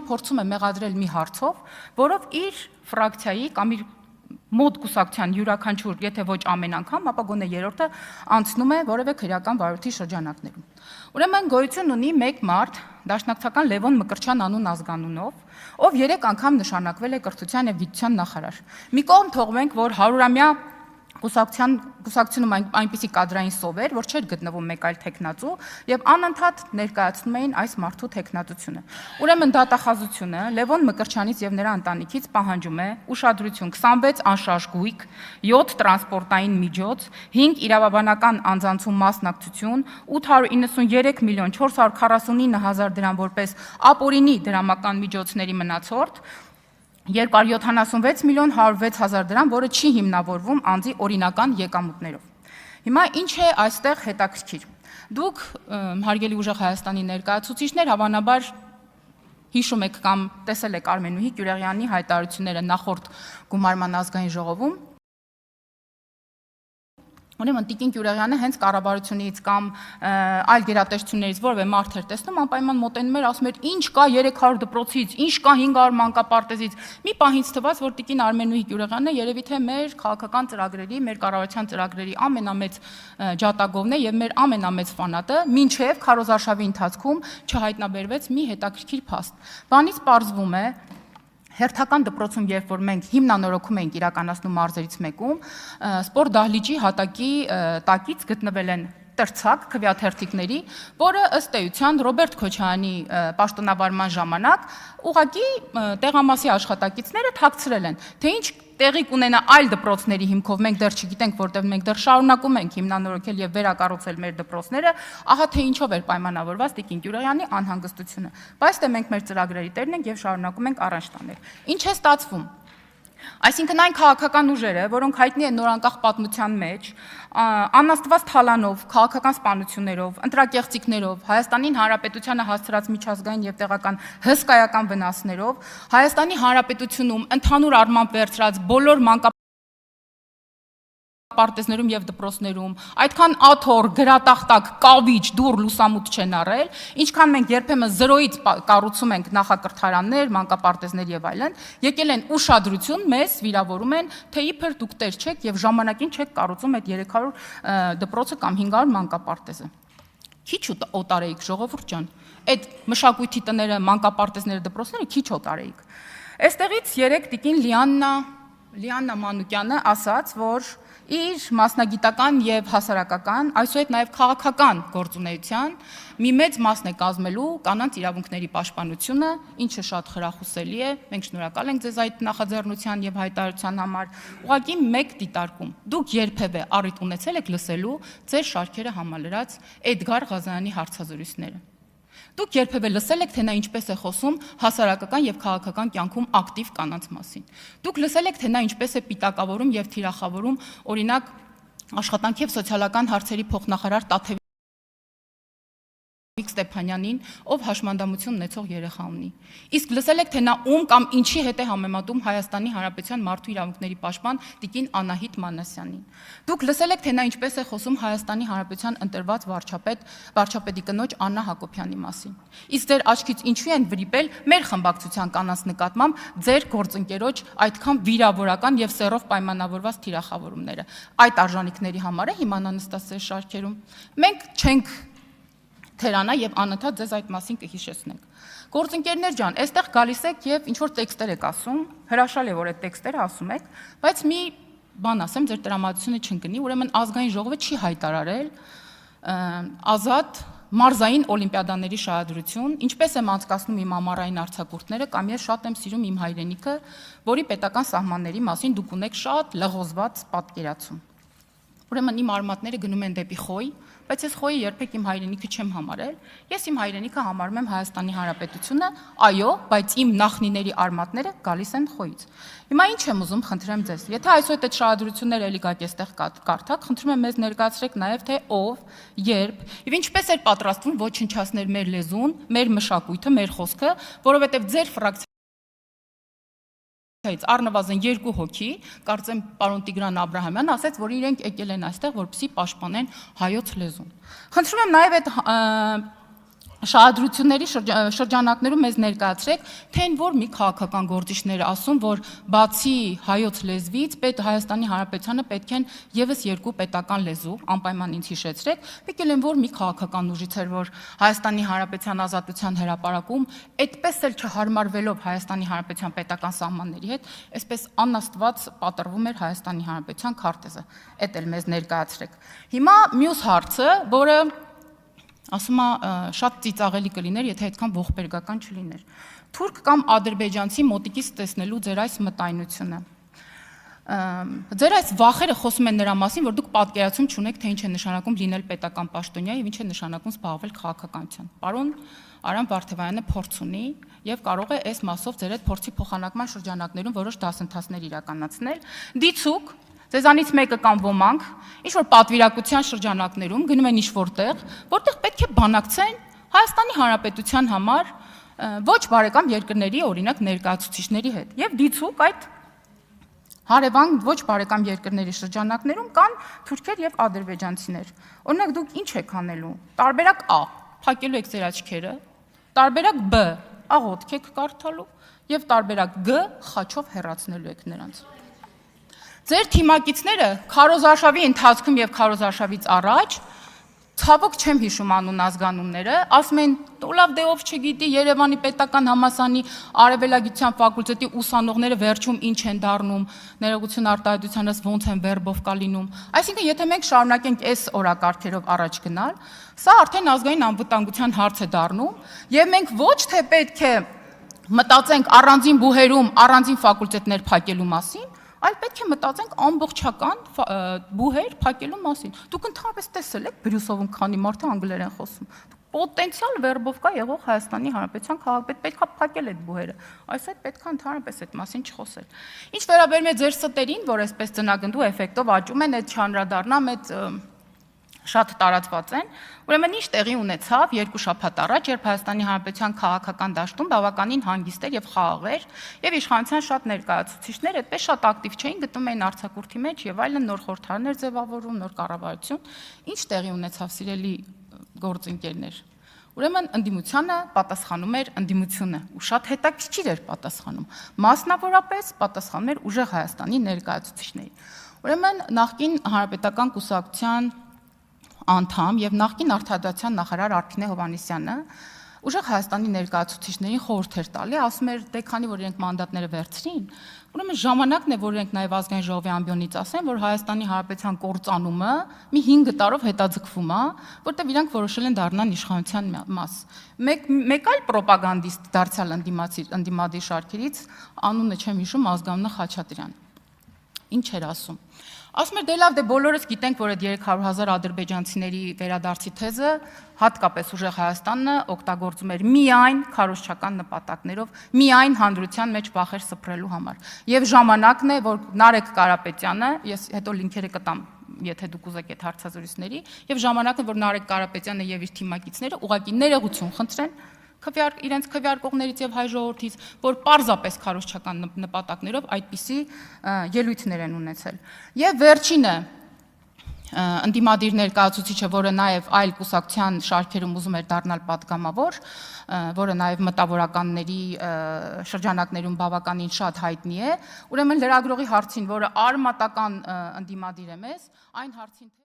ոք փորձում է մեղադրել մի հարցով, որով իր ֆրակցիայի կամ իր մոտ կուսակցության յուրաքանչյուր, եթե ոչ ամեն անգամ, ապա գոնե երրորդը անցնում է որևէ քրեական վարույթի շրջանակներում։ Ուրեմն գոյություն ունի մեկ մարդ, դաշնակցական Լևոն Մկրտչյան անուն ազգանունով, ով 3 անգամ նշանակվել է կրթության եւ գիտության նախարար։ Մի կողմ թողնենք, որ 100-ամյա կուսակցությունում այնպիսի կադրային սով էր, որ չէր գտնվում մեկ այլ թեկնածու եւ անընդհատ ներկայացնում էին այս մարդու թեկնածությունը։ Ուրեմն դատախազությունը Լևոն Մկրտչյանից եւ նրա ընտանիքից պահանջում է ուշադրություն 26 անշարժ գույք, 7 տրանսպորտային միջոց, 5 իրավաբանական անձանցում մասնակցություն, 893 միլիոն 449 հազար դրամ որպես ապօրինի դրամական միջոցների մնացորդ, 276 միլիոն 106 հազար դրամ, որը չի հիմնավորվում անձի օրինական եկամուտներով։ Հիմա ինչ է այստեղ հետաքրքիր։ Դուք, հարգելի ուժեղ Հայաստանի ներկայացուցիչներ, հավանաբար հիշում եք կամ տեսել եք Արմենուհի Կյուրեղյանի հայտարարությունները նախորդ գումարման ազգային ժողովում։ Ուրեմն Տիկին Կյուրեղյանը հենց կառավարությունից կամ այլ գերատեսչություններից որևէ մարդ էր տեսնում, անպայման մոտենում էր, ասում էր, ինչ կա 300 դպրոցից, ինչ կա 500 մանկապարտեզից։ Մի պահից թվաց, որ Տիկին Արմենուհի Կյուրեղյանը երևի թե մեր քաղաքական ծրագրերի, մեր կառավարության ծրագրերի ամենամեծ ջատագովն է եւ մեր ամենամեծ ֆանատը, մինչեւ քարոզարշավի ընթացքում չհայտնաբերվեց մի հետաքրքիր փաստ։ Բանից պարզվում է, հերթական դպրոցում, երբ որ մենք հիմնանորոգում ենք իրականացնում մարզերից մեկում, սպորտ դահլիճի հատակի տակից գտնվել են տրցակ քվեաթերթիկների, որը ըստ էության Ռոբերտ Քոչարյանի պաշտոնավարման ժամանակ ուղղակի տեղամասի աշխատակիցները թաքցրել են, թե ինչ տեղի կունենա այլ դպրոցների հիմքով, մենք դեռ չգիտենք, որտեղ մենք դեռ շարունակում ենք հիմնանորոգել եւ վերակառուցել մեր դպրոցները, ահա թե ինչով էր պայմանավորված Տիկին Կյուրեղյանի անհանգստությունը։ Բայց դե մենք մեր ծրագրերի տերն ենք եւ շարունակում ենք առաջ տանել։ Ինչ է ստացվում։ Այսինքն այն քաղաքական ուժերը, որոնք հայտնի են նորանկախ պատմության մեջ, անաստված թալանով, քաղաքական սպանություններով, ընտրակեղծիքներով, Հայաստանին Հանրապետությանը հասցրած միջազգային եւ տեղական հսկայական վնասներով, Հայաստանի Հանրապետությունում ընդհանուր առմամբ վերցրած բոլոր պարտեզներում եւ դպրոցներում, այդքան աթոռ, գրատախտակ, կավիճ, դուռ, լուսամուտ չեն առել, ինչքան մենք երբեմն զրոյից կառուցում ենք նախակրթարաններ, մանկապարտեզներ եւ այլն, եկել են ուշադրություն, մեզ վիրավորում են, թե իբր դուք տեր չեք եւ ժամանակին չեք կառուցում այդ 300 դպրոցը կամ 500 մանկապարտեզը։ Քիչ օտարեիք, ժողովուրդ ջան, այդ մշակույթի տները, մանկապարտեզները, դպրոցները քիչ օտարեիք։ Այստեղից երեք Տիկին Լիաննա Մանուկյանը ասաց, որ իր մասնագիտական եւ հասարակական, այսուհետ նաեւ քաղաքական գործունեության մի մեծ մասն է կազմելու կանանց իրավունքների պաշտպանությունը, ինչը շատ խրախուսելի է, մենք շնորհակալ ենք ձեզ այդ նախաձեռնության եւ հայտարարության համար։ Ուղղակի մեկ դիտարկում։ Դուք երբևէ առիթ ունեցել եք լսելու ձեր շարքերը համալրած Էդգար Ղազարյանի հարցազրույցները։ Դուք երբևէ լսել եք, թե նա ինչպես է խոսում հասարակական եւ քաղաքական կյանքում ակտիվ կանանց մասին։ Դուք լսել եք, թե նա ինչպես է պիտակավորում եւ թիրախավորում, օրինակ, աշխատանքի եւ սոցիալական հարցերի փոխնախարար Տաթևիկ Ստեփանյանին, ով հաշմանդամություն ունեցող երեխա ունի։ Իսկ լսել եք, թե նա ում կամ ինչի հետ է համեմատում Հայաստանի Հանրապետության մարդու իրավունքների պաշտպան Տիկին Անահիտ Մանասյանին։ Դուք լսել եք, թե նա ինչպես է խոսում Հայաստանի Հանրապետության ընտրված վարչապետի կնոջ Աննա Հակոբյանի մասին։ Իսկ ձեր աչքից ինչու են վրիպել մեր խմբակցության կանանց նկատմամբ ձեր գործընկերոջ այդքան վիրավորական եւ սեռով պայմանավորված թիրախավորումները։ Այդ արժանինքների համար է հիմա նստած ձեր շարքերում։ Մենք չենք թերանա եւ անընդհատ ձեզ այդ մասին կհիշեցնենք։ Գործընկերներ ջան, այստեղ գալիս եք եւ ինչ որ տեքստեր եք ասում, հրաշալի է որ այդ տեքստերը ասում եք, բայց մի բան ասեմ, ձեր տրամադրությունը չընկնի, ուրեմն ազգային ժողովը չի հայտարարել ազատ մարզային օլիմպիադաների շահադրություն, ինչպես եմ անցկացնում իմ ամառային արձակուրդները, կամ ես շատ եմ սիրում իմ հայրենիքը, որի պետական սահմանների մասին դուք ունեք շատ լղոզված պատկերացում։ Ուրեմն իմ արմատները գնում են դեպի Խոյ, բայց ես Խոյը երբեք իմ հայրենիքը չեմ համարել, ես իմ հայրենիքը համարում եմ Հայաստանի Հանրապետությունը, այո, բայց իմ նախնիների արմատները գալիս են Խոյից։ Հիմա ինչ եմ ուզում, խնդրեմ ձեզ, եթե այսօր այդ շահադրությունները էլի գաք էստեղ կարդաք, խնդրում եմ մեզ ներկայացրեք նաև թե ով, երբ եւ ինչպես էր պատրաստվում ոչնչացնել մեր լեզուն, մեր մշակույթը, մեր խոսքը, որովհետեւ ձեր ֆրակցիա առնվազն 2 հոգի, կարծեմ պարոն Տիգրան Աբրահամյան ասաց, որ իրենք եկել են այստեղ, որպեսզի պաշտպանեն հայոց լեզուն։ Խնդրում եմ նաև այդ շահադրությունների շրջանակներում մեզ ներկայացրեք, թե այն որ մի քաղաքական գործիչներ ասում, որ բացի հայոց լեզվից Հայաստանի Հանրապետությանը պետք են եւս երկու պետական լեզու, անպայման ինձ հիշեցրեք, եկել են որ մի քաղաքական ուժից էր, որ Հայաստանի Հանրապետության ազատության հրապարակում այդպես էլ չհարմարվելով Հայաստանի Հանրապետության պետական սահմանների հետ, այսպես անաստված պատրվում էր Հայաստանի Հանրապետության քարտեզը, այդ էլ մեզ ներկայացրեք։ Հիմա մյուս հարցը, որը ասում է շատ ծիծաղելի կլիներ, եթե այդքան ողբերգական չլիներ։ Թուրք կամ ադրբեջանցի մոտիկից տեսնելու ձեր այս մտայնությունը։ Ձեր այս վախերը խոսում են նրա մասին, որ դուք պատկերացում չունեք, թե ինչ է նշանակում լինել պետական պաշտոնյա եւ ինչ է նշանակում զբաղվել քաղաքականությամբ։ Պարոն Արամ Վարդևայանը փորձ ունի եւ կարող է այս մասով ձեր այդ փորձի փոխանակման շրջանակներում որոշ դասընթացներ իրականացնել։ Դիցուկ Ձեզանից մեկը կամ ոմանք ինչ-որ պատվիրակության շրջանակներում գնում են ինչ-որ տեղ, որտեղ պետք է բանակցեն Հայաստանի Հանրապետության համար ոչ բարեկամ երկրների, օրինակ, ներկայացուցիչների հետ։ Եվ դիցուկ այդ հարևան ոչ բարեկամ երկրների շրջանակներում կան թուրքեր եւ ադրբեջանցիներ։ Օրինակ դուք ինչ եք անելու։ Տարբերակ A. Փակելու եք ձեր աչքերը, տարբերակ B. Աղոթք եք կարդալու եւ տարբերակ G. Խաչով հեռացնելու եք նրանց։ Ձեր թիմակիցները քարոզարշավի ընթացքում եւ քարոզարշավից առաջ ցավոք չեմ հիշում անուն ազգանունները, ասում են լավ դե ով չգիտի Երևանի պետական համալսարանի արևելագիտության ֆակուլտետի ուսանողները վերջում ինչ են դառնում, ներողություն արտահայտությանս ոնց են վերբով կա լինում։ Այսինքն եթե մենք շարունակենք այս օրակարգերով առաջ գնալ, սա արդեն ազգային անվտանգության հարց է դառնում եւ մենք ոչ թե պետք է մտածենք առանձին բուհերում առանձին ֆակուլտետներ փակելու մասին, այլ պետք է մտածենք ամբողջական բուհեր փակելու մասին։ Դուք ընդհանրապես տեսել եք Բրյուսովում քանի մարդ է անգլերեն խոսում։ Պոտենցիալ վերբով կա եղող Հայաստանի Հանրապետության քաղաքապետ պետք է փակել այդ բուհերը։ Այսօր պետք է ընդհանրապես այդ մասին չխոսել։ Ինչ վերաբերում է ձեր ստերին, որ այսպես ծնագնդու էֆեկտով աճում են, այդ չանրադառնամ, այդ շատ տարածված են, ուրեմն ինչ տեղի ունեցավ 2 շաբաթ առաջ, երբ Հայաստանի Հանրապետության քաղաքական դաշտում բավականին հանգիստ էր եւ խաղաղ էր, եւ իշխանության շատ ներկայացուցիչներ այդպես շատ ակտիվ չէին, գտնում էին արձակուրդի մեջ եւ այլն, նոր խորհրդարներ ձևավորում, նոր կառավարություն, ինչ տեղի ունեցավ, սիրելի գործընկերներ։ Ուրեմն ընդդիմությանը պատասխանում էր ընդդիմությունը, ու շատ հետաքրքիր էր պատասխանում, մասնավորապես պատասխանում էր ուժեղ Հայաստանի ներկայացուցիչների։ Ուրեմն նախկին Հանրապետական կուսակցության անդամ եւ նախկին արտադրության նախարար Արփինե Հովհաննիսյանը ուժեղ Հայաստանի ներկայացուցիչներին խորհուրդ էր տալի, ասում էր, դե քանի որ իրենք մանդատները վերցրին, ուրեմն ժամանակն է, որ իրենք նաեւ ազգային ժողովի ամբիոնից ասեն, որ Հայաստանի Հանրապետության կործանումը մի 5 տարով հետաձգվում է, որտեղ իրանք որոշել են դառնալ իշխանության մաս։ Մեկ այլ ռոպագանդիստ դարձյալ ընդդիմադիր շարքերից, անունը չեմ հիշում, ազգանունը Խաչատրյան։ Ինչ էր ասում։ Ասում էր, դե լավ, դե բոլորս գիտենք, որ այդ 300,000 ադրբեջանցիների վերադարձի թեզը հատկապես ուժեղ Հայաստանը օգտագործում էր միայն քարոզչական նպատակներով, միայն հանրության մեջ վախեր սփռելու համար։ Եվ ժամանակն է, որ Նարեկ Կարապետյանը, ես հետո լինքերը կտամ, եթե դուք ուզեք այդ հարցազրույցների, եւ ժամանակն է, որ Նարեկ Կարապետյանը եւ իր թիմակիցները ուղղակի ներողություն խնդրեն իրենց քվեարկողներից եւ հայ ժողովրդից, որ պարզապես քարոզչական նպատակներով այդպիսի ելույթներ են ունեցել։ Եվ վերջինը ընդդիմադիր ներկայացուցիչը, որը նաեւ այլ կուսակցության շարքերում ուզում էր դառնալ պատգամավոր, որը նաեւ մտավորականների շրջանակներում բավականին շատ հայտնի է, ուրեմն լրագրողի հարցին, որը արմատական ընդդիմադիր է մեզ, այն հարցին